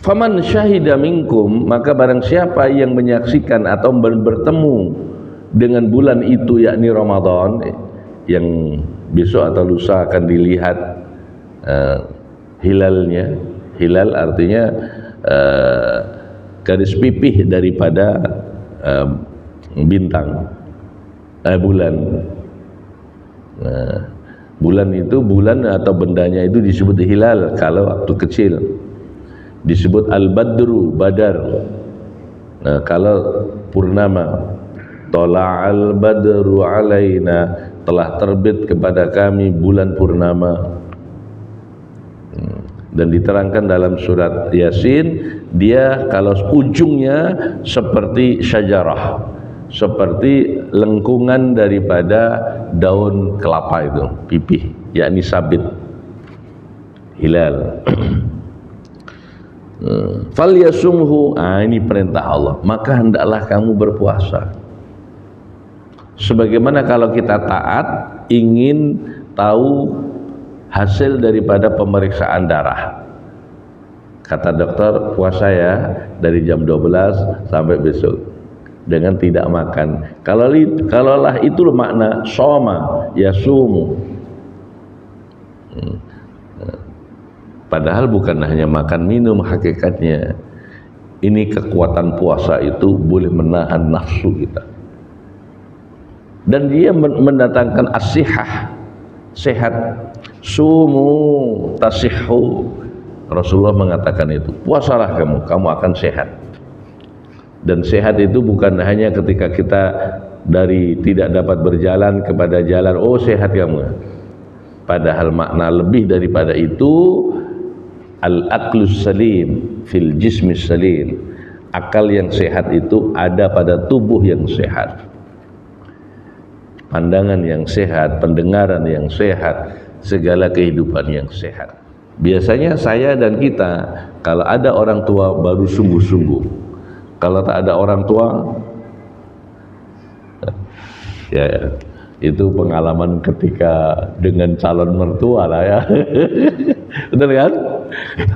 Faman syahida minkum, maka barang siapa yang menyaksikan atau bertemu dengan bulan itu, yakni Ramadan, yang besok atau lusa akan dilihat hilalnya. Hilal artinya garis pipih daripada bintang, bulan. Bulan itu, bulan atau bendanya itu disebut hilal kalau waktu kecil. Disebut al-badru, badar. Nah, kalau purnama, tala'al badru alaina, telah terbit kepada kami bulan purnama. Dan diterangkan dalam surat Yasin, dia kalau ujungnya seperti syajarah, seperti lengkungan daripada daun kelapa itu, pipih, yakni sabit, hilal. Falyasumhu, ini perintah Allah, maka hendaklah kamu berpuasa. Sebagaimana kalau kita taat ingin tahu hasil daripada pemeriksaan darah, kata dokter, puasa ya dari jam 12 sampai besok dengan tidak makan. Kalaulah itu makna soma yasumu, padahal bukan hanya makan minum, hakikatnya ini kekuatan puasa itu boleh menahan nafsu kita, dan dia mendatangkan as-sihah, sehat. Sumu tasihhu, Rasulullah mengatakan itu, puasalah kamu akan sehat. Dan sehat itu bukan hanya ketika kita dari tidak dapat berjalan kepada jalan, oh sehat kamu, padahal makna lebih daripada itu. Al-aqlus salim fil jismis salim, akal yang sehat itu ada pada tubuh yang sehat, pandangan yang sehat, pendengaran yang sehat, segala kehidupan yang sehat. Biasanya saya dan kita, kalau ada orang tua baru sungguh-sungguh, kalau tak ada orang tua, ya itu pengalaman ketika dengan calon mertua lah ya. Betul kan?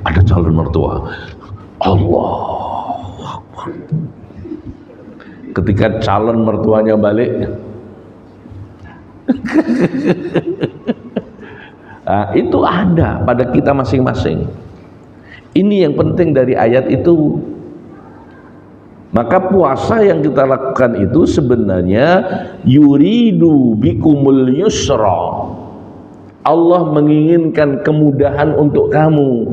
Ada calon mertua, Allah Akbar. Ketika calon mertuanya balik, nah, itu ada pada kita masing-masing. Ini yang penting dari ayat itu. Maka puasa yang kita lakukan itu sebenarnya yuridu bikumul yusra, Allah menginginkan kemudahan untuk kamu.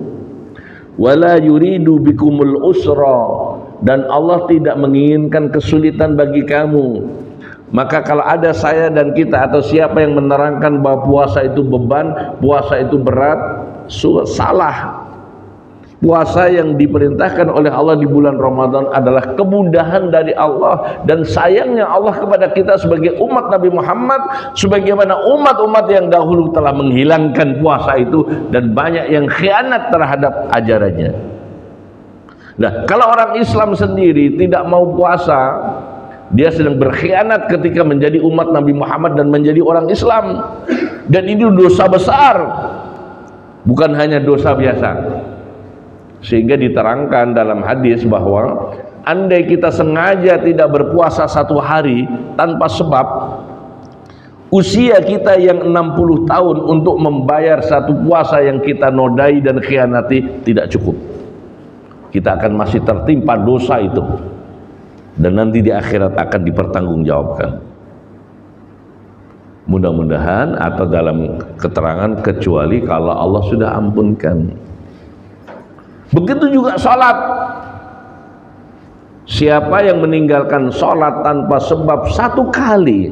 Wala yuridu bikumul usra, dan Allah tidak menginginkan kesulitan bagi kamu. Maka kalau ada saya dan kita atau siapa yang menerangkan bahwa puasa itu beban, puasa itu berat, salah. Puasa yang diperintahkan oleh Allah di bulan Ramadan adalah kemudahan dari Allah, dan sayangnya Allah kepada kita sebagai umat Nabi Muhammad, sebagaimana umat-umat yang dahulu telah menghilangkan puasa itu dan banyak yang khianat terhadap ajarannya. Nah, kalau orang Islam sendiri tidak mau puasa, dia sedang berkhianat ketika menjadi umat Nabi Muhammad dan menjadi orang Islam, dan ini dosa besar, bukan hanya dosa biasa. Sehingga diterangkan dalam hadis bahwa andai kita sengaja tidak berpuasa satu hari tanpa sebab, usia kita yang 60 tahun untuk membayar satu puasa yang kita nodai dan khianati tidak cukup. Kita akan masih tertimpa dosa itu, dan nanti di akhirat akan dipertanggungjawabkan. Mudah-mudahan, atau dalam keterangan kecuali kalau Allah sudah ampunkan. Begitu juga sholat. Siapa yang meninggalkan sholat tanpa sebab satu kali,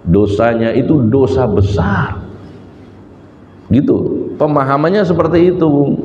dosanya itu dosa besar. Gitu, pemahamannya seperti itu.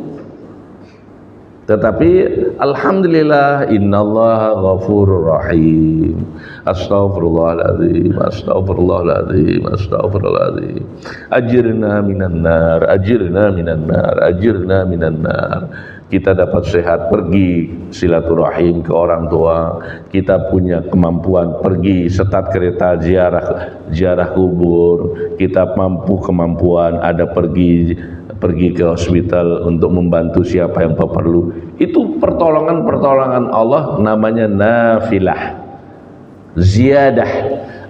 Tetapi alhamdulillah, innallaha ghafurur rahim. Astaghfirullahaladzim, astaghfirullahaladzim, astaghfirullahaladzim. Ajirna minan nar, ajirna minan nar, ajirna minan nar. Kita dapat sehat, pergi silaturahim ke orang tua. Kita punya kemampuan pergi setat kereta ziarah kubur. Kita mampu kemampuan ada pergi pergi ke hospital untuk membantu siapa yang perlu. Itu pertolongan-pertolongan Allah, namanya nafilah, ziyadah.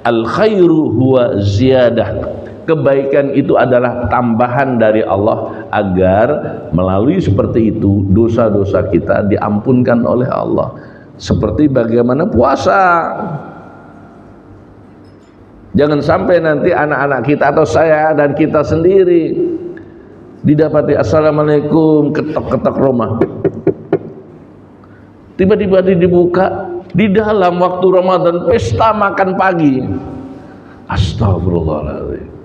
Al khairu huwa ziyadah. Kebaikan itu adalah tambahan dari Allah agar melalui seperti itu dosa-dosa kita diampunkan oleh Allah. Seperti bagaimana puasa. Jangan sampai nanti anak-anak kita atau saya dan kita sendiri didapati assalamualaikum, ketok-ketok rumah, tiba-tiba dibuka di dalam waktu Ramadan pesta makan pagi. Astagfirullahaladzim.